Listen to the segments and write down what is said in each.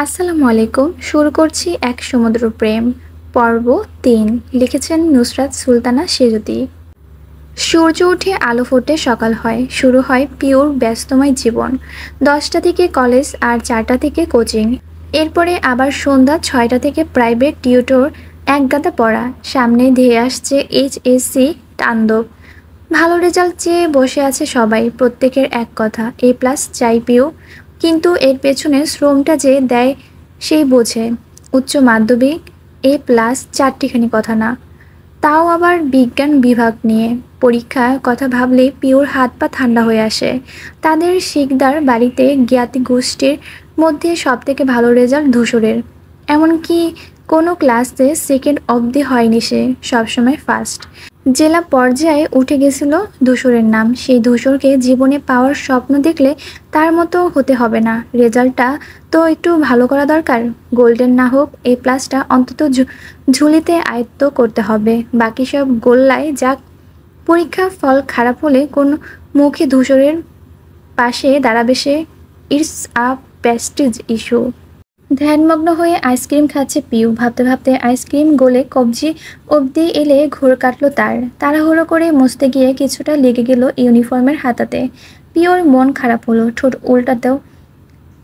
আসসালামু আলাইকুম। শুরু করছি এক সমুদ্র প্রেম পর্ব ৩। লিখেছেন নুসরাত সুলতানা সেজুতি। সূর্য উঠে আলো ফোটে, সকাল হয়, শুরু হয় পিওর ব্যস্তময় জীবন। ১০টা থেকে কলেজ আর ৪টা থেকে কোচিং, এরপরে আবার সন্ধ্যা ৬টা থেকে প্রাইভেট টিউটর, একগাদা পড়া। সামনে ধেয়ে আসছে এইচএসসি তাণ্ডব। ভালো রেজাল্ট চেয়ে বসে আছে সবাই, প্রত্যেকের এক কথা, A+ চাই পিউ। কিন্তু এর পেছনে শ্রমটা যে দেয় সেই বোঝে। উচ্চ মাধ্যমিক A+ চারটিখানি কথা না, তাও আবার বিজ্ঞান বিভাগ নিয়ে। পরীক্ষার কথা ভাবলেই পিওর হাত পা ঠান্ডা হয়ে আসে। তাদের শিকদার বাড়িতে জ্ঞাতি গোষ্ঠীর মধ্যে সবথেকে ভালো রেজাল্ট ধূসরের। এমনকি কোনো ক্লাসে সেকেন্ড অবধি হয়নি সে, সবসময় ফার্স্ট। জেলা পর্যায়ে উঠে গেছিল ধূসরের নাম। সেই ধূসরকে জীবনে পাওয়ার স্বপ্ন দেখলে তার মতো হতে হবে না। রেজাল্টটা তো একটু ভালো করা দরকার। গোল্ডেন না হোক, A+টা অন্তত ঝুলিতে আয়ত্ত করতে হবে। বাকি সব গোল্লায় যাক। পরীক্ষার ফল খারাপ হলে কোন মুখে ধূসরের পাশে দাঁড়াবে সে? It's a prestige issue. ধ্যানমগ্ন হয়ে আইসক্রিম খাচ্ছে পিউ। ভাবতে ভাবতে আইসক্রিম গলে কবজি অবধি এলে ঘোর কাটল তার। তাড়াহুড়ো করে মুছতে গিয়ে কিছুটা লেগে গেল ইউনিফর্মের হাতাতে। পিওর মন খারাপ হলো, ঠোঁট উল্টাতেও।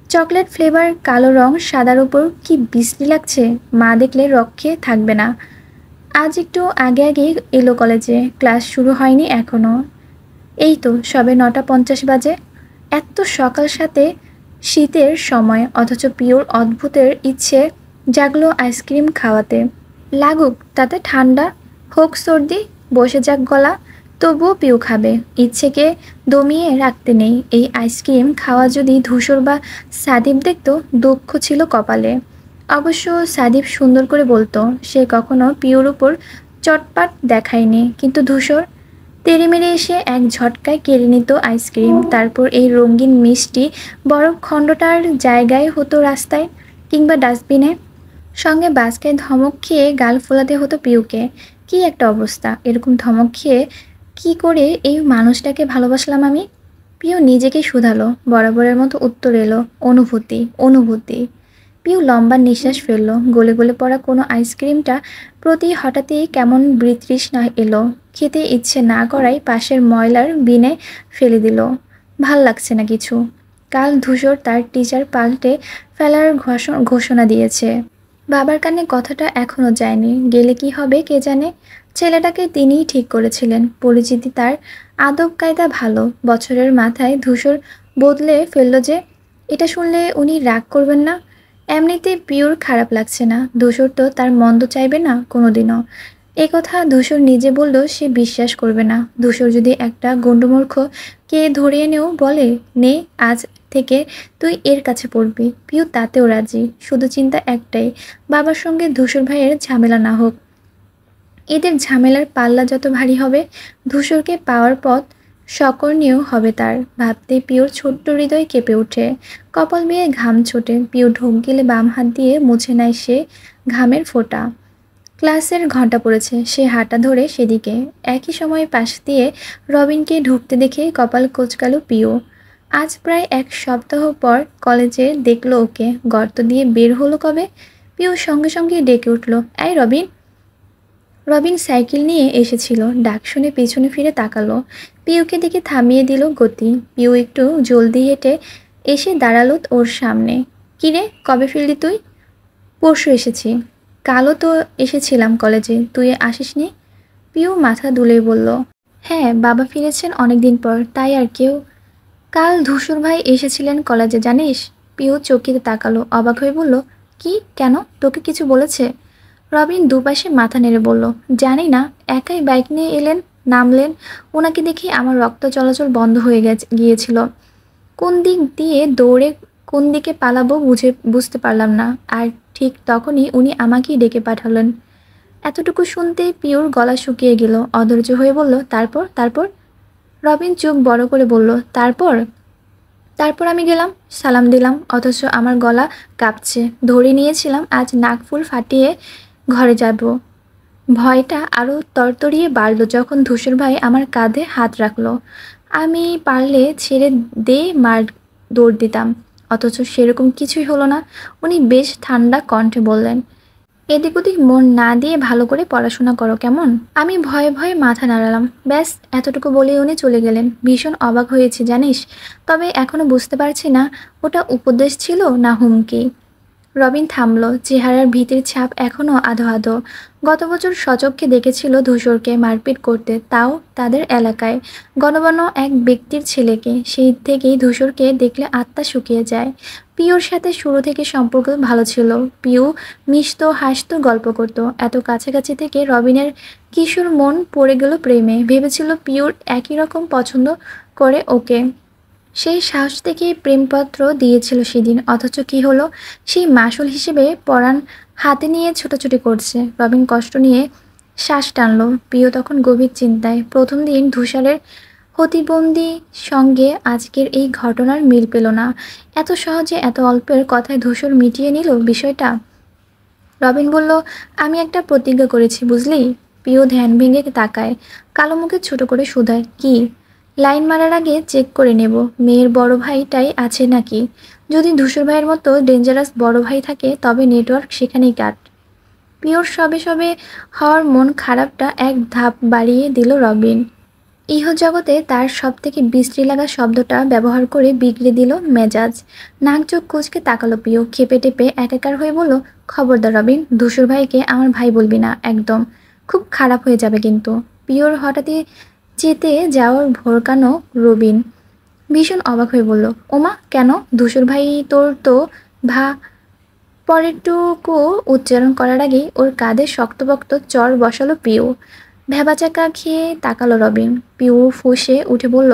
চকলেট ফ্লেভার, কালো রং সাদার উপর কি বিশ্রী লাগছে। মা দেখলে রক্ষে থাকবে না। আজ একটু আগে আগে এলো কলেজে, ক্লাস শুরু হয়নি এখনো। এই তো সবে ৯টা ৫০ বাজে। এত সকাল, সাথে শীতের সময়, অথচ পিওর অদ্ভুতের ইচ্ছে জাগলো আইসক্রিম খাওয়াতে। লাগুক তাতে ঠান্ডা, হোক সর্দি, বসে যাক গলা, তবুও পিউ খাবে। ইচ্ছেকে দমিয়ে রাখতে নেই। এই আইসক্রিম খাওয়া যদি ধূসর বা সাদীপ দেখতো, দুঃখ ছিল কপালে। অবশ্য সাদীপ সুন্দর করে বলতো, সে কখনো পিওর উপর চটপাট দেখায়নি। কিন্তু ধূসর তেড়েমেড়ে এসে এক ঝটকায় কেড়ে নিত আইসক্রিম। তারপর এই রঙিন মিষ্টি বরফ খণ্ডটার জায়গায় হতো রাস্তায় কিংবা ডাস্টবিনে। সঙ্গে বাসকে ধমক খেয়ে গাল ফোলাতে হতো পিউকে। কি একটা অবস্থা! এরকম ধমক খেয়ে কি করে এই মানুষটাকে ভালোবাসলাম আমি? পিউ নিজেকেই শুধালো। বরাবরের মতো উত্তর এলো, অনুভূতি, অনুভূতি। পিউ লম্বা নিঃশ্বাস ফেলল। গলে গলে পড়া কোনো আইসক্রিমটা প্রতি হঠাৎই কেমন বিতৃষ্ণা এলো। খেতে ইচ্ছে না করায় পাশের ময়লার বিনে ফেলে দিল। ভাল লাগছে না কিছু। কাল ধূসর তার টিচার পাল্টে ফেলার ঘোষণা দিয়েছে। বাবার কানে কথাটা এখনো যায়নি। গেলে কি হবে কে জানে। ছেলেটাকে তিনিই ঠিক করেছিলেন। পরিচিতি তার, আদব কায়দা ভালো। বছরের মাথায় ধূসর বদলে ফেলল যে। এটা শুনলে উনি রাগ করবেন না? এমনিতে পিওর খারাপ লাগছে না। ধূসর তো তার মন্দ চাইবে না কোনোদিনও। এ কথা ধূসর নিজে বললেও সে বিশ্বাস করবে না। ধূসর যদি একটা গণ্ডমূর্খ কে ধরে এনেও বলে, নে আজ থেকে তুই এর কাছে পড়বি, পিউ তাতেও রাজি। শুধু চিন্তা একটাই, বাবার সঙ্গে ধূসর ভাইয়ের ঝামেলা না হোক। এদের ঝামেলার পাল্লা যত ভারী হবে, ধূসরকে পাওয়ার পথ সকর্ণীয় হবে তার। ভাবতে পিওর ছোট্ট হৃদয় কেঁপে ওঠে, কপাল বেয়ে ঘাম ছোটে। পিউ ঢোক গেলে বাম হাত দিয়ে মুছে নেয় সে ঘামের ফোঁটা। ক্লাসের ঘণ্টা পড়েছে। সে হাঁটা ধরে সেদিকে। একই সময়ে পাশ দিয়ে রবিনকে ঢুকতে দেখে কপাল কোঁচকালো পিউ। আজ প্রায় ১ সপ্তাহ পর কলেজে দেখলো ওকে। গর্ত দিয়ে বের হলো কবে? পিউ সঙ্গে সঙ্গে ডেকে উঠল, এই রবিন। রবিন সাইকেল নিয়ে এসেছিল। ডাক শুনে পেছনে ফিরে তাকালো। পিউকে দেখে থামিয়ে দিল গতি। পিউ একটু জলদি হেঁটে এসে দাঁড়ালো ওর সামনে। কিরে, কবে ফিরলি তুই? পরশু এসেছি। কালও তো এসেছিলাম কলেজে, তুই আসিসনি? পিউ মাথা দুলিয়ে বলল, হ্যাঁ, বাবা ফিরেছেন অনেক দিন পর, তাই আর কেউ। কাল ধূসর ভাই এসেছিলেন কলেজে, জানিস? পিউ চকিতে তাকালো, অবাক হয়ে বলল, কি, কেন, তোকে কিছু বলেছে? রবিন দুপাশে মাথা নেড়ে বলল, জানি না, একাই বাইক নিয়ে এলেন, নামলেন। ওনাকে দেখে আমার রক্ত চলাচল বন্ধ হয়ে গিয়েছিল। কোন দিক দিয়ে দৌড়ে কোন দিকে পালাবো বুঝতে পারলাম না। আর ঠিক তখনই উনি আমাকেই ডেকে পাঠালেন। এতটুকু শুনতেই পিওর গলা শুকিয়ে গেল। অধৈর্য হয়ে বলল, তারপর? তারপর? রবিন চোখ বড় করে বলল, তারপর? তারপর আমি গেলাম, সালাম দিলাম, অথচ আমার গলা কাঁপছে। ধরে নিয়েছিলাম আজ নাক ফুল ফাটিয়ে ঘরে যাব। ভয়টা আরও তরতরিয়ে বাড়ল যখন ধূসর ভাই আমার কাঁধে হাত রাখল। আমি পারলে ছেড়ে দে মার দৌড় দিতাম। অথচ সেরকম কিছুই হলো না। উনি বেশ ঠান্ডা কণ্ঠে বললেন, এদিক ওদিক মন না দিয়ে ভালো করে পড়াশোনা করো কেমন। আমি ভয়ে ভয়ে মাথা নাড়ালাম। ব্যাস এতটুকু বলেই উনি চলে গেলেন। ভীষণ অবাক হয়েছি জানিস, তবে এখনো বুঝতে পারছি না ওটা উপদেশ ছিল না হুমকি। রবিন থামল, চেহারার ভীতির ছাপ এখনও আধো আধো। গত বছর সচক্ষে দেখেছিল ধূসরকে মারপিট করতে, তাও তাদের এলাকায় গণগণ এক ব্যক্তির ছেলেকে। সেই থেকেই ধূসরকে দেখলে আত্মা শুকিয়ে যায়। পিওর সাথে শুরু থেকে সম্পর্ক ভালো ছিল। পিউ মিশতো, হাসতো, গল্প করত। এত কাছাকাছি থেকে রবিনের কিশোর মন পড়ে গেল প্রেমে। ভেবেছিল পিওর একই রকম পছন্দ করে ওকে। সেই সাহস থেকে প্রেমপত্র দিয়েছিল সেদিন। অথচ কি হলো, সেই মাসুল হিসেবে পরাণ হাতে নিয়ে ছোটাছুটি করছে। রবিন কষ্ট নিয়ে শ্বাস টানলো। প্রিয় তখন গভীর চিন্তায়। প্রথম দিন ধূসরের প্রতিবন্ধী সঙ্গে আজকের এই ঘটনার মিল পেল না। এত সহজে এত অল্পের কথায় ধূসর মিটিয়ে নিল বিষয়টা। রবিন বলল, আমি একটা প্রতিজ্ঞা করেছি বুঝলি। প্রিয় ধ্যান ভেঙে তাকায়, কালো মুখে ছোট করে শুধায়, কি? লাইন মারার আগে চেক করে নেব মেয়ের বড় ভাইটাই আছে নাকি। যদি ধূসর ভাইয়ের মতো ডেঞ্জারাস বড় ভাই থাকে তবে নেটওয়ার্ক সেখানেই কাট। পিওর সবে সবে হওয়ার মন খারাপটা এক ধাপ বাড়িয়ে দিল রবিন। ইহজগতে তার সবথেকে বিশ্রী লাগা শব্দটা ব্যবহার করে বিগড়ে দিল মেজাজ। নাক চোখ কুঁচকে তাকালো পিও, খেপে টেপে একাকার হয়ে বলল, খবরদার রবিন, ধূসর ভাইকে আমার ভাই বলবি না একদম, খুব খারাপ হয়ে যাবে কিন্তু। পিওর হঠাৎই চেতে যাওয়ার ভরকানো রবিন ভীষণ অবাক হয়ে বলল, ওমা কেন? ধূসর ভাই তোর তো ভা। পরেরটুকু উচ্চারণ করার আগেই ওর কাঁধে শক্তপোক্ত চর বসালো পিউ। ভ্যাবাচাকা খেয়ে তাকালো রবিন। পিউ ফুঁসে উঠে বলল,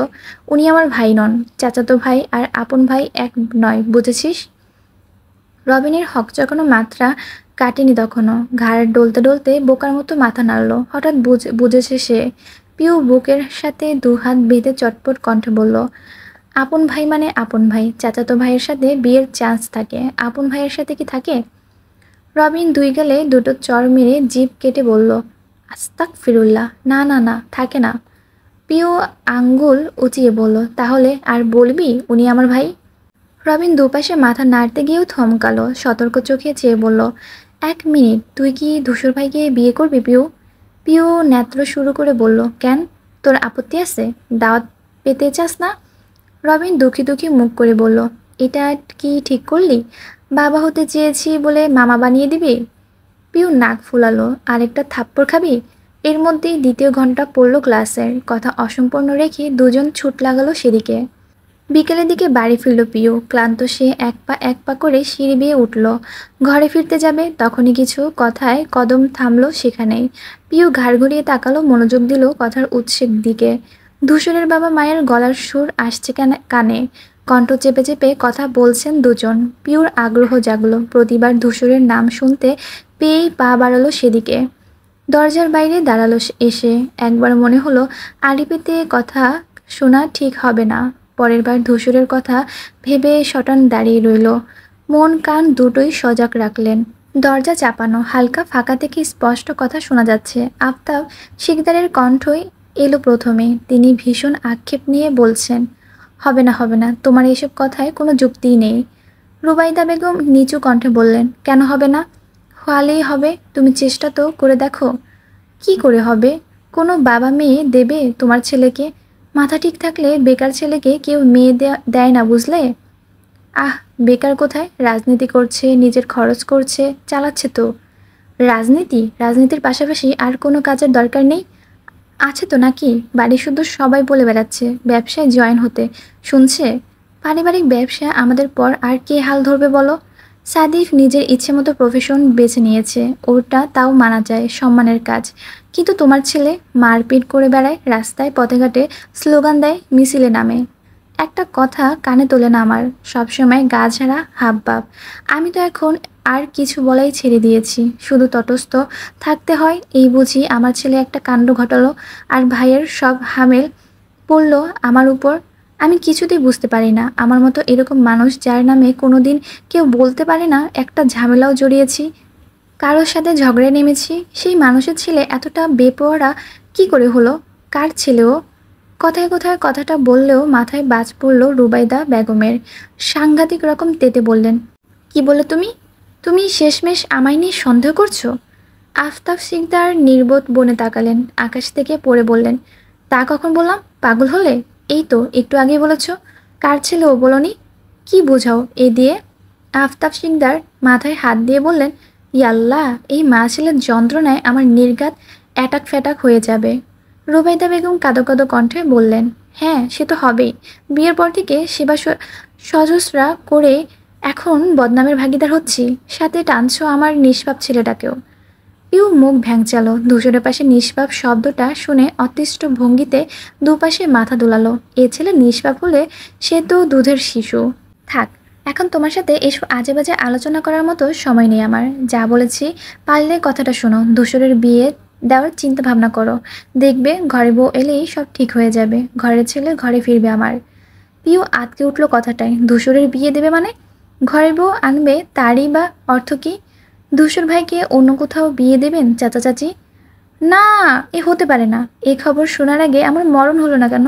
উনি আমার ভাই নন, চাচাতো ভাই আর আপন ভাই এক নয়, বুঝেছিস? রবিনের হকচকানো মাত্রা কাটেনি তখনও। ঘাড় ডলতে ডলতে বোকার মতো মাথা নাড়ল। হঠাৎ বুঝেছে সে। পিউ বুকের সাথে দুহাত বেঁধে চটপট কণ্ঠে বলল, আপন ভাই মানে আপন ভাই। চাচাতো ভাইয়ের সাথে বিয়ের চান্স থাকে, আপন ভাইয়ের সাথে কি থাকে? রবিন দুই গালে দুটো চড় মেরে জিভ কেটে বলল, আস্তাগফিরুল্লাহ, না না না, থাকে না। পিউ আঙ্গুল উঁচিয়ে বলল, তাহলে আর বলবি উনি আমার ভাই? রবিন দুপাশে মাথা নাড়তে গিয়েও থমকালো। সতর্ক চোখে চেয়ে বলল, 1 মিনিট, তুই কি ধূসর ভাইকে বিয়ে করবি পিউ? পিউ নেত্র শুরু করে বলল, কেন, তোর আপত্তি আছে? দাওয়াত পেতে চাস না? রবিন দুঃখী দুঃখী মুখ করে বলল, এটা কি ঠিক করলি? বাবা হতে চেয়েছি বলে মামা বানিয়ে দিবি? পিউ নাক ফুলালো, আরেকটা থাপ্পড় খাবি? এর মধ্যেই দ্বিতীয় ঘন্টা পড়ল ক্লাসের। কথা অসম্পূর্ণ রেখে দুজন ছুট লাগালো সেদিকে। বিকেলের দিকে বাড়ি ফিরল পিউ। ক্লান্ত সে এক পা করে সিঁড়ি বেয়ে উঠল। ঘরে ফিরতে যাবে তখনই কিছু কথায় কদম থামল সেখানেই। পিউ ঘাড় ঘুরিয়ে তাকালো, মনোযোগ দিল কথার উৎসের দিকে। ধূসরের বাবা মায়ের গলার সুর আসছে কানে। কণ্ঠ চেপে চেপে কথা বলছেন দুজন। পিউর আগ্রহ জাগলো। প্রতিবার ধূসরের নাম শুনতে পেয়েই পা বাড়ালো সেদিকে। দরজার বাইরে দাঁড়ালো এসে। একবার মনে হলো আড়ি পেতে কথা শোনা ঠিক হবে না। পরের বার ধূসরের কথা ভেবে শটান দাঁড়িয়ে রইল। মন কান দুটোই সজাগ রাখলেন। দরজা চাপানো, হালকা ফাঁকা থেকে স্পষ্ট কথা শোনা যাচ্ছে। আফতাব শিকদারের কণ্ঠই এলো প্রথমে। তিনি ভীষণ আক্ষেপ নিয়ে বলছেন, হবে না হবে না, তোমার এসব কথায় কোনো যুক্তিই নেই। রুবাইদা বেগম নিচু কণ্ঠে বললেন, কেন হবে না? হলেই হবে, তুমি চেষ্টা তো করে দেখো। কি করে হবে? কোনো বাবা মেয়ে দেবে তোমার ছেলেকে? মাথা ঠিক থাকলে বেকার ছেলেকে কেউ মেয়ে দেয় না বুঝলে? আহ, বেকার কোথায়, রাজনীতি করছে, নিজের খরচ করছে, চালাচ্ছে তো। রাজনীতির পাশাপাশি আর কোনো কাজের দরকার নেই? আছে তো নাকি? বাড়ি শুধু সবাই বলে বেড়াচ্ছে ব্যবসায় জয়েন হতে, শুনছে। পারিবারিক ব্যবসা আমাদের পর আর কে হাল ধরবে বলো? সাদিফ নিজের ইচ্ছে মতো প্রফেশন বেছে নিয়েছে, ওটা তাও মানা যায়, সম্মানের কাজ। কিন্তু তোমার ছেলে মারপিট করে বেড়ায়, রাস্তায় পথে ঘাটে স্লোগান দেয়, মিছিলে নামে। একটা কথা কানে তোলে না আমার, সবসময় গা ঝাড়া হাবভাব। আমি তো এখন আর কিছু বলাই ছেড়ে দিয়েছি, শুধু তটস্থ থাকতে হয়। এই বুঝি আমার ছেলে একটা কাণ্ড ঘটালো আর ভাইয়ের সব হামেল পড়ল আমার উপর। আমি কিছুতেই বুঝতে পারি না, আমার মতো এরকম মানুষ যার নামে কোনো দিন কেউ বলতে পারে না একটা ঝামেলাও জড়িয়েছি, কারোর সাথে ঝগড়ায় নেমেছি, সেই মানুষের ছেলে এতটা বেপরোয়া কি করে হলো? কার ছেলেও? কথায় কথায় কথাটা বললেও মাথায় বাজ পড়ল রুবাইদা বেগমের। সাংঘাতিক রকম তেতে বললেন, কি বলে তুমি? তুমি শেষমেশ আমায় নিয়ে সন্দেহ করছো? আফতাব শিকদার নির্বোধ বনে তাকালেন, আকাশ থেকে পড়ে বললেন, তা কখন বললাম? পাগল হলে? এই তো একটু আগেই বলেছ। কার ছেলে ও বলনি? কি বোঝাও এ দিয়ে? আফতাব শিকদার মাথায় হাত দিয়ে বললেন, ইয়াল্লাহ, এই মা ছেলের যন্ত্রণায় আমার নির্ঘাত অ্যাটাক ফ্যাটাক হয়ে যাবে। রুবাইদা বেগম কাঁদো কাঁদো কণ্ঠে বললেন, হ্যাঁ সে তো হবেই। বিয়ের পর থেকে সেবা সজসরা করে এখন বদনামের ভাগিদার হচ্ছি, সাথে টানছো আমার নিষ্পাপ ছেলেটাকেও। পিউ মুখ ভ্যাংচালো। ধূসরের পাশে নিষ্পাপ শব্দটা শুনে অতিষ্ঠ ভঙ্গিতে দুপাশে মাথা দোলালো। এ ছেলে নিষ্পাপ হলে সে তো দুধের শিশু। থাক, এখন তোমার সাথে এসব আজে বাজে আলোচনা করার মতো সময় নেই আমার। যা বলেছি পারলে কথাটা শোনো। ধূসরের বিয়ে দেওয়ার চিন্তা ভাবনা করো। দেখবে ঘরে বউ এলেই সব ঠিক হয়ে যাবে। ঘরের ছেলে ঘরে ফিরবে আমার। পিউ আটকে উঠল কথাটায়। ধূসরের বিয়ে দেবে মানে? ঘরের বউ আনবে তারই বা অর্থ কী? ধূসর ভাইকে অন্য কোথাও বিয়ে দেবেন চাচা চাচি? না, এ হতে পারে না। এই খবর শোনার আগে আমার মরণ হলো না কেন?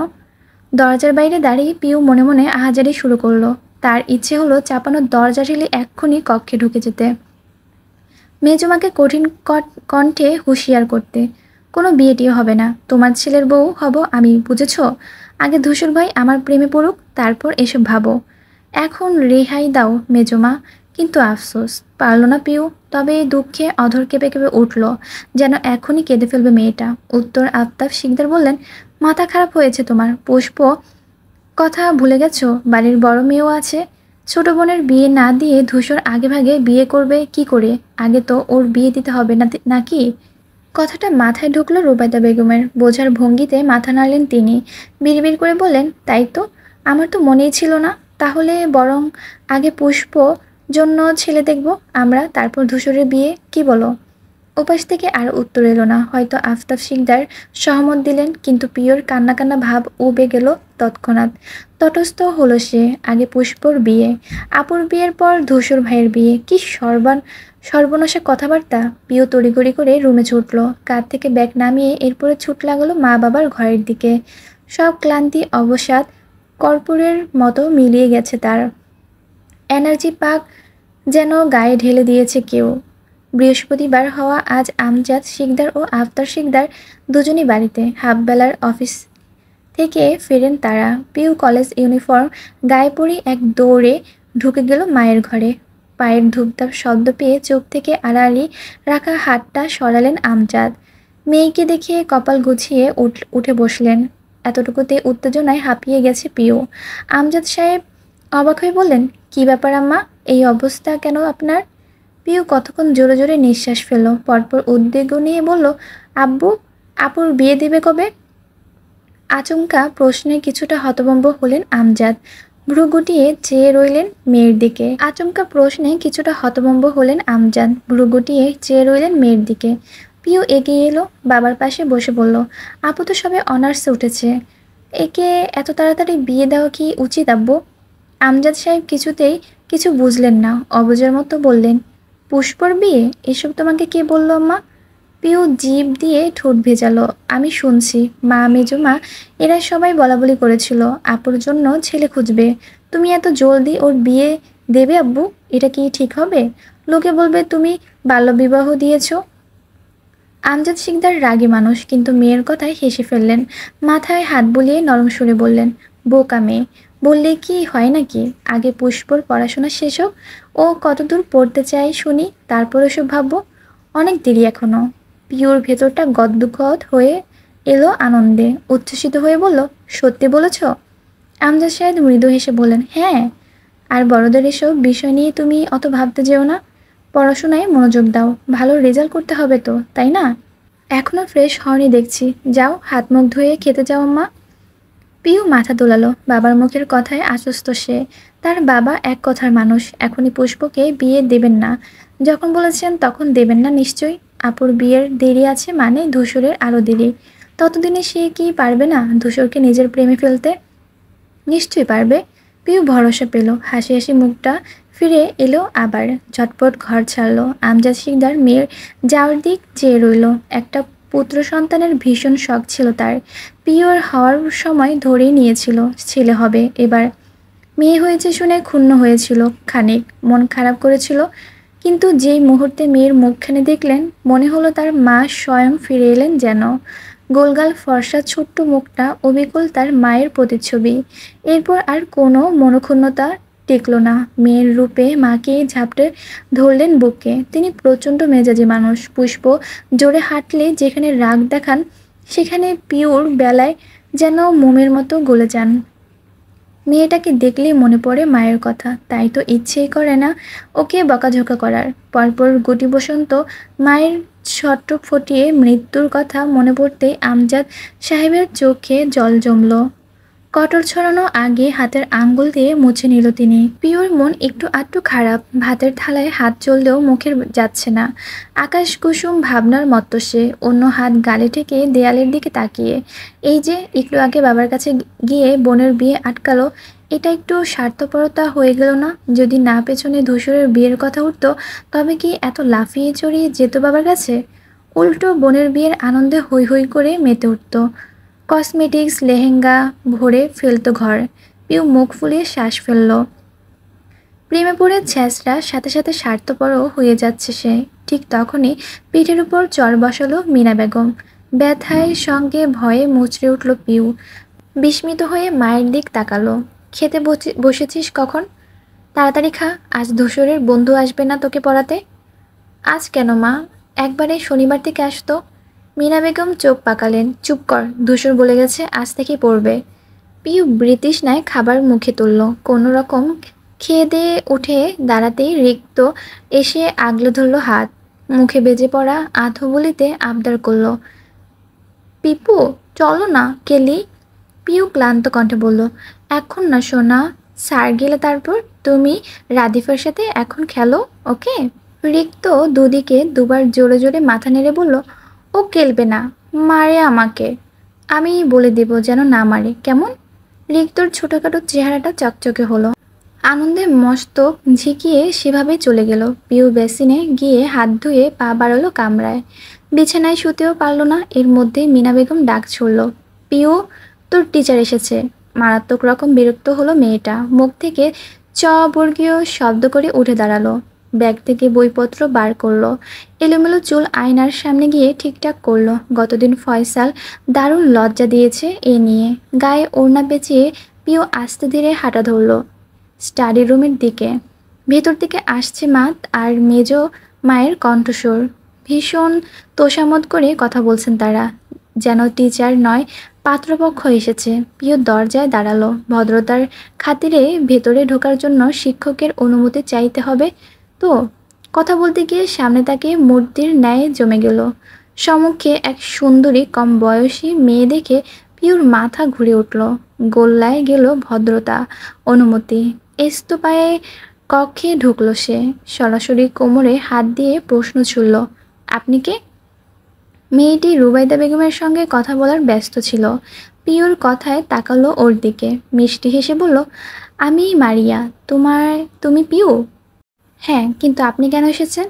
দরজার বাইরে দাঁড়িয়ে পিউ মনে মনে আহাজারি শুরু করলো। তার ইচ্ছে হলো চাপানো দরজা ঠেলে এক্ষুনি কক্ষে ঢুকে যেতে, মেজমাকে কঠিন কণ্ঠে হুঁশিয়ার করতে, কোনো বিয়েটিও হবে না। তোমার ছেলের বউ হব আমি, বুঝেছ? আগে ধূসর ভাই আমার প্রেমে পড়ুক, তারপর এসব ভাবো। এখন রেহাই দাও মেজমা। কিন্তু আফসোস পারল না পিউ। তবে দুঃখে অধর কেঁপে কেঁপে উঠল, যেন এখনই কেঁদে ফেলবে মেয়েটা। উত্তর আফতাব শিকদার বললেন, মাথা খারাপ হয়েছে তোমার পুষ্প? কথা ভুলে গেছো বাড়ির বড় মেয়েও আছে। ছোট বোনের বিয়ে না দিয়ে ধূসর আগে ভাগে বিয়ে করবে কি করে? আগে তো ওর বিয়ে দিতে হবে না নাকি? কথাটা মাথায় ঢুকলো রুবাইদা বেগমের। বোঝার ভঙ্গিতে মাথা নাড়লেন তিনি। বিড়বিড় করে বললেন, তাই তো, আমার তো মনেই ছিল না। তাহলে বরং আগে পুষ্প জন্য ছেলে দেখব আমরা, তারপর ধূসরের বিয়ে, কি বলো? ওপাশ থেকে আর উত্তর এলো না। হয়তো আফতাব শিকদার সহমত দিলেন, কিন্তু পিওর কান্না কান্না ভাব উবে গেল তৎক্ষণাৎ। তটস্থ হলো সে। আগে পুষ্পর বিয়ে, আপুর বিয়ের পর ধূসর ভাইয়ের বিয়ে। কি সর্বনাশা কথাবার্তা! পিও তড়িঘড়ি করে রুমে ছুটল। কাঁধ থেকে ব্যাগ নামিয়ে এরপরে ছুট লাগলো মা বাবার ঘরের দিকে। সব ক্লান্তি অবসাদ কর্পূরের মতো মিলিয়ে গেছে তার। এনার্জি পাক যেন গায়ে ঢেলে দিয়েছে কেউ। বৃহস্পতিবার হওয়া আজ আমজাদ শিকদার ও আফতার শিকদার দুজনই বাড়িতে। হাফবেলার অফিস থেকে ফেরেন তারা। পিউ কলেজ ইউনিফর্ম গায়ে পরে এক দৌড়ে ঢুকে গেল মায়ের ঘরে। পায়ের ধূপধাপ শব্দ পেয়ে চোখ থেকে আড়াআড়ি রাখা হাতটা সরালেন আমজাদ। মেয়েকে দেখে কপাল গুছিয়ে উঠে বসলেন। এতটুকুতে উত্তেজনায় হাঁপিয়ে গেছে পিউ। আমজাদ সাহেব অবাক হয়ে বললেন, কী ব্যাপার আম্মা, এই অবস্থা কেন আপনার? পিউ কতক্ষণ জোরে জোরে নিঃশ্বাস ফেলল, পরপর উদ্বেগ নিয়ে বলল, আব্বু, আপুর বিয়ে দেবে কবে? আচমকা প্রশ্নে কিছুটা হতভম্ব হলেন আমজাদ। ভ্রু গুটিয়ে চেয়ে রইলেন মেয়ের দিকে। মেয়ের দিকে। পিউ এগিয়ে এলো, বাবার পাশে বসে বলল, আপু তো সবে অনার্সে উঠেছে, একে এত তাড়াতাড়ি বিয়ে দেওয়া কি উচিত আব্বু? আমজাদ সাহেব কিছুতেই কিছু বুঝলেন না, অবুঝের মতো বললেন, পুষ্পর বিয়ে? এসব তোমাকে কে বলল আম্মা? পিউ জিভ দিয়ে ঠোঁট ভেজালো, আমি শুনছি, মা মেজমা এরা সবাই বলাবলি করেছিল আপুর জন্য ছেলে খুঁজবে। তুমি এত জলদি ওর বিয়ে দেবে আব্বু? এটা কি ঠিক হবে? লোকে বলবে তুমি বাল্যবিবাহ দিয়েছ। আমজাদ শিকদার রাগী মানুষ, কিন্তু মেয়ের কথায় হেসে ফেললেন। মাথায় হাত বুলিয়ে নরম সুরে বললেন, বোকা মেয়ে বললে কি হয় নাকি? আগে পুষ্পর পড়াশোনা শেষ হোক, ও কতদূর পড়তে চাই শুনি, তারপর ওসব ভাববো। অনেক দেরি এখনো। পিওর ভেতরটা গদগদ হয়ে এলো আনন্দে, উচ্ছ্বসিত হয়ে বলল, সত্যি বলেছ? আমজাদ সাহেব মৃদু হেসে বললেন, হ্যাঁ। আর বড়দের এসব বিষয় নিয়ে তুমি অত ভাবতে যেও না। পড়াশোনায় মনোযোগ দাও, ভালো রেজাল্ট করতে হবে তো, তাই না? এখনও ফ্রেশ হওনি দেখছি, যাও হাত মুখ ধুয়ে খেতে যাও আম্মা। পিউ মাথা দোলালো। বাবার মুখের কথায় আশ্বস্ত সে। তার বাবা এক কথার মানুষ। এখনই পুষ্পকে বিয়ে দেবেন না। যখন বলেছেন তখন দেবেন না নিশ্চয়ই। আপুর বিয়ের দেরি আছে মানে ধূসরের আরও দেরি। ততদিনে সে কি পারবে না ধূসরকে নিজের প্রেমে ফেলতে? নিশ্চয়ই পারবে। পিউ ভরসা পেল। হাসি হাসি মুখটা ফিরে এলো আবার। ঝটপট ঘর ছাড়লো। আমজাদ শিকদার মেয়ের যাওয়ার দিক চেয়ে রইল। একটা পুত্র সন্তানের ভীষণ শখ ছিল তার। পিওর হওয়ার সময় ধরেই নিয়েছিল ছেলে হবে। এবার মেয়ে হয়েছে শুনে ক্ষুণ্ণ হয়েছিল, খানিক মন খারাপ করেছিল। কিন্তু যেই মুহূর্তে মেয়ের মুখখানি দেখলেন, মনে হলো তার মা স্বয়ং ফিরে এলেন যেন। গোলগাল ফর্সা ছোট্ট মুখটা অবিকল তার মায়ের প্রতিচ্ছবি। এরপর আর কোনো মনক্ষুণ্ণতা টিকল না। মেয়ের রূপে মাকে ঝাপটে ধরলেন বুকে। তিনি প্রচণ্ড মেজাজি মানুষ। পুষ্প জোরে হাঁটলে যেখানে রাগ দেখান, সেখানে পিওর বেলায় যেন মোমের মতো গলে যান। মেয়েটাকে দেখলেই মনে পড়ে মায়ের কথা, তাই তো ইচ্ছেই করে না ওকে বকাঝকা করার। পরপর গুটি বসন্ত মায়ের ছট্ট ফটিয়ে মৃত্যুর কথা মনে পড়তেই আমজাদ সাহেবের চোখে জল জমল। কটর ছড়ানো আগে হাতের আঙ্গুল দিয়ে মুছে নিল তিনি। পিওর মন একটু আধটু খারাপ। ভাতের থালায় হাত চললেও মুখের যাচ্ছে না। আকাশ কুসুম ভাবনার মত্ত সে, অন্য হাত গালে ঠেকে দেয়ালের দিকে তাকিয়ে। এই যে একটু আগে বাবার কাছে গিয়ে বোনের বিয়ে আটকালো, এটা একটু স্বার্থপরতা হয়ে গেল না? যদি না পেছনে ধূসরের বিয়ের কথা উঠতো, তবে কি এত লাফিয়ে চড়িয়ে যেত বাবার কাছে? উল্টো বোনের বিয়ের আনন্দে হৈ হৈ করে মেতে উঠত। কসমেটিক্স লেহেঙ্গা ভরে ফেলতো ঘর। পিউ মুখ ফুলিয়ে শ্বাস ফেলল। প্রেমে পড়ে ছ্যাঁচড়া, সাথে সাথে স্বার্থপরও হয়ে যাচ্ছে সে। ঠিক তখনই পিঠের উপর চড় বসালো মিনা বেগম। ব্যথায় সঙ্গে ভয়ে মুচড়ে উঠল পিউ। বিস্মিত হয়ে মায়ের দিক তাকালো। খেতে বসেছিস কখন? তাড়াতাড়ি খা, আজ ধূসরের বন্ধু আসবে না তোকে পড়াতে। আজ কেন মা? একবারে শনিবার থেকে আসতো। মিনা বেগম চোখ পাকালেন। চুপ কর, ধূসর বলে গেছে আজ থেকেই পড়বে। পিউ বৃতৃষ্ণায় খাবার মুখে তুলল। কোনো রকম খেয়ে দিয়ে উঠে দাঁড়াতেই রিক্ত এসে আগলে ধরল হাত। মুখে বেজে পড়া আধবলিতে আবদার করল, পিপু চলো না কেলি। পিউ ক্লান্ত কণ্ঠে বলল, এখন না সোনা, স্যার গেলে তারপর তুমি রাদিফার সাথে এখন খেলো, ওকে? রিক্ত দুদিকে দুবার জোরে জোরে মাথা নেড়ে বলল, ও খেলবে না, মারে আমাকে। আমি বলে দেব যেন না মারে, কেমন? রিক্তর ছোটোখাটো চেহারাটা চকচকে হলো। আনন্দে মস্তক ঝিঁকিয়ে সেভাবেই চলে গেল। পিউ বেসিনে গিয়ে হাত ধুয়ে পা বাড়ালো কামরায়। বিছানায় শুতেও পারল না। এর মধ্যেই মিনা বেগম ডাক ছুড়ল, পিউ তোর টিচার এসেছে। মারাত্মক রকম বিরক্ত হলো মেয়েটা। মুখ থেকে চ বর্গীয় শব্দ করে উঠে দাঁড়ালো। ব্যাগ থেকে বইপত্র বার করলো। এলোমেলো চুল আয়নার সামনে গিয়ে ঠিকঠাক করলো। গতদিন ফয়সাল দারুণ লজ্জা দিয়েছে এ নিয়ে। গায়ে ওড়না পেঁচিয়ে পিউ আস্তে ধীরে হাঁটা ধরল স্টাডি রুমের দিকে। ভেতর থেকে আসছে মাত আর মেজ মায়ের কণ্ঠস্বর। ভীষণ তোষামোদ করে কথা বলছেন তারা, যেন টিচার নয় পাত্রপক্ষ এসেছে। পিউ দরজায় দাঁড়ালো। ভদ্রতার খাতিরে ভেতরে ঢোকার জন্য শিক্ষকের অনুমতি চাইতে হবে তো। কথা বলতে গিয়ে সামনে তাকে মূর্তির ন্যায় জমে গেল। সম্মুখে এক সুন্দরী কম বয়সী মেয়ে দেখে পিউর মাথা ঘুরে উঠল। গোল্লায় গেল ভদ্রতা, অনুমতি। এস্তোপায়ে কক্ষে ঢুকল সে। সরাসরি কোমরে হাত দিয়ে প্রশ্ন ছুড়ল, আপনি কে? মেয়েটি রুবাইদা বেগমের সঙ্গে কথা বলার ব্যস্ত ছিল। পিওর কথায় তাকালো ওর দিকে, মিষ্টি হেসে বলল, আমি মারিয়া। তুমি পিউ? হ্যাঁ, কিন্তু আপনি কেন এসেছেন?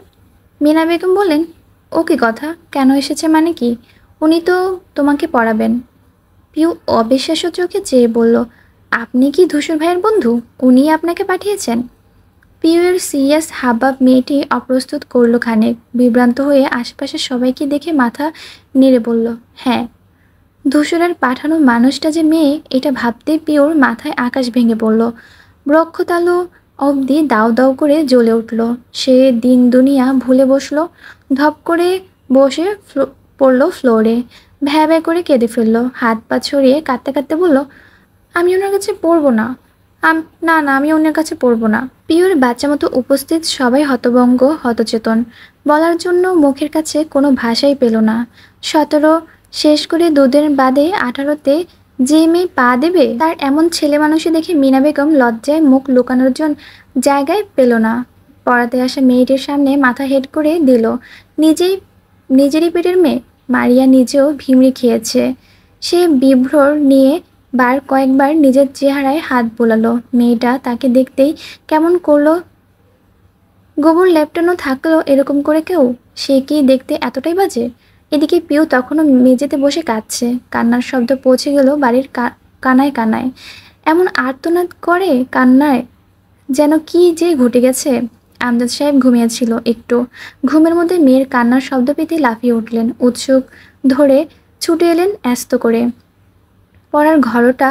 মিনা বেগম বললেন, ও কি কথা, কেন এসেছে মানে কি? উনি তো তোমাকে পড়াবেন। পিউ অবিশ্বাস্য চোখে চেয়ে বলল, আপনি কি ধূসর ভাইয়ের বন্ধু? উনিই আপনাকে পাঠিয়েছেন? পিউয়ের সিরিয়াস হাবভাব মেয়েটি অপ্রস্তুত করল খানিক। বিভ্রান্ত হয়ে আশেপাশে সবাইকে দেখে মাথা নেড়ে বলল, হ্যাঁ। ধূসরের পাঠানো মানুষটা যে মেয়ে, এটা ভাবতেই পিউর মাথায় আকাশ ভেঙে পড়ল। বক্ষতালু অবধি দাউ দাউ করে জ্বলে উঠল। সে দিন দুনিয়া ভুলে বসল। ধপ করে বসে পড়ল ফ্লোরে। ভ্যা ভ্যা করে কেঁদে ফেলল। হাত পা ছড়িয়ে কাঁদতে কাঁদতে বলল, আমি ওনার কাছে পড়বো না। না না, আমি অন্যের কাছে পড়বো না। পিওর বাচ্চা মতো উপস্থিত সবাই হতভম্ব, হতচেতন। বলার জন্য মুখের কাছে কোনো ভাষাই পেল না। 17 শেষ করে দুদিন বাদে 18তে যে মেয়ে পা দেবে, তার এমন ছেলে মানুষই দেখে মিনা বেগম লজ্জায় মুখ লুকানোর জন্য জায়গায় পেল না। পড়াতে আসা মেয়েটির সামনে মাথা হেড করে দিল। নিজেরই পেটের মেয়ে। মারিয়া নিজেও ভিমড়ি খেয়েছে। সে বিভ্রর নিয়ে কয়েকবার নিজের চেহারায় হাত বোলালো। মেয়েটা তাকে দেখতেই কেমন করলো। গোবর লেপটানো থাকলো এরকম করে কেউ? সে কি দেখতে এতটাই বাজে? এদিকে পিউ তখনও মেঝেতে বসে কাঁদছে। কান্নার শব্দ পৌঁছে গেল বাড়ির কানায় কানায়। এমন আর্তনাদ করে কান্নায় যেন কি যে ঘটে গেছে। আমজাদ সাহেব ঘুমিয়েছিল একটু। ঘুমের মধ্যে মেয়ের কান্নার শব্দ পেতে লাফিয়ে উঠলেন। উৎসুক ধরে ছুটে এলেন ব্যস্ত করে। পড়ার ঘরটা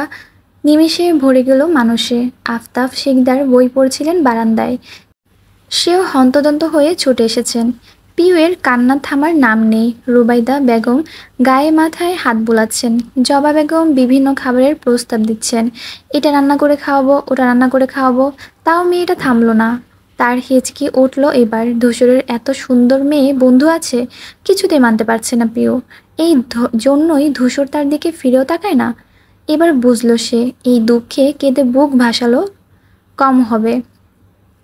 নিমেষে ভরে গেল মানুষে। আফতাব শিকদার বই পড়ছিলেন বারান্দায়। সেও হন্তদন্ত হয়ে ছুটে এসেছেন। পিউয়ের কান্না থামার নাম নেই। রুবাইদা বেগম গায়ে মাথায় হাত বোলাচ্ছেন। জবা বেগম বিভিন্ন খাবারের প্রস্তাব দিচ্ছেন। এটা রান্না করে খাওয়াবো, ওটা রান্না করে খাওয়াবো। তাও মেয়েটা থামলো না। তার হেঁচকি উঠল এবার। ধূসরের এত সুন্দর মেয়ে বন্ধু আছে, কিছুতেই মানতে পারছে না পিউ। এই জন্যই ধূসর তার দিকে ফিরেও তাকায় না। এবার বুঝল সে। এই দুঃখে কেঁদে বুক ভাসালো কম হবে।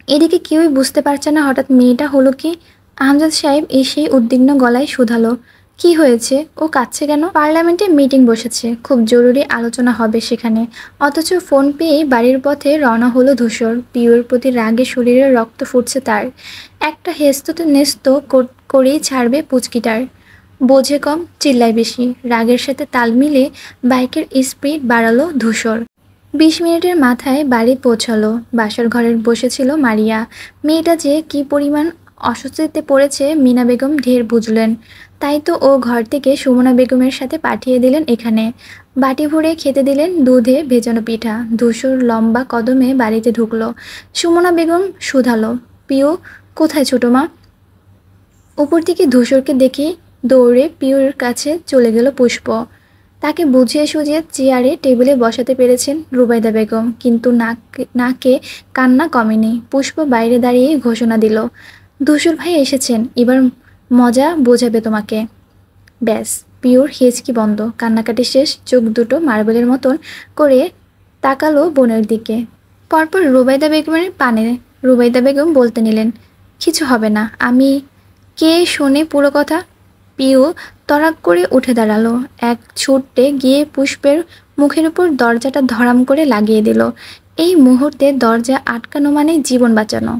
এদিকে কেউই বুঝতে পারছে না হঠাৎ মেয়েটা হলো কি। আমজাদ সাহেব এসেই উদ্বিগ্ন গলায় শুধালো, কি হয়েছে, ও কাঁদছে কেন? পার্লামেন্টে মিটিং বসেছে, খুব জরুরি আলোচনা হবে সেখানে। অথচ ফোন পেয়েই বাড়ির পথে রওনা হলো ধূসর। পিউয়ের প্রতি রাগে শরীরে রক্ত ফুটছে তার। একটা হেস্ততে নেস্ত করেই ছাড়বে পুচকিটার। বোঝে কম, চিল্লায় বেশি। রাগের সাথে তাল মিলে বাইকের স্পিড বাড়ালো ধূসর। 20 মিনিটের মাথায় বাড়ি পৌঁছালো। বাসার ঘরে বসেছিল মারিয়া। মেয়েটা যে কি পরিমাণ অস্বস্তিতে পড়েছে মিনা বেগম ঢের বুঝলেন। তাই তো ও ঘর থেকে সুমনা বেগমের সাথে পাঠিয়ে দিলেন এখানে। বাটি ভরে খেতে দিলেন দুধে ভেজানো পিঠা। ধূসর লম্বা কদমে বাড়িতে ঢুকলো। সুমনা বেগম শুধালো, পিউ কোথায় ছোটো মা? উপর থেকে ধূসরকে দেখে দৌড়ে পিউর কাছে চলে গেল পুষ্প। তাকে বুঝিয়ে সুঝিয়ে চেয়ারে টেবিলে বসাতে পেরেছেন রুবাইদা বেগম, কিন্তু নাকে কান্না কমেনি। পুষ্প বাইরে দাঁড়িয়ে ঘোষণা দিল, ধূসর ভাই এসেছেন, এবার মজা বোঝাবে তোমাকে। ব্যাস, পিওর হেঁচকি বন্ধ, কান্নাকাটি শেষ। চোখ দুটো মার্বেলের মতন করে তাকালো বোনের দিকে। পরপর রুবাইদা বেগমের পানে। রুবাইদা বেগম বলতে নিলেন, কিছু হবে না, আমি কে শোনে পুরো কথা। পিউ তড়াক করে উঠে দাঁড়ালো। এক ছুটে গিয়ে পুষ্পের মুখের উপর দরজাটা ধরাম করে লাগিয়ে দিল। এই মুহূর্তে দরজা আটকানো মানে জীবন বাঁচানো।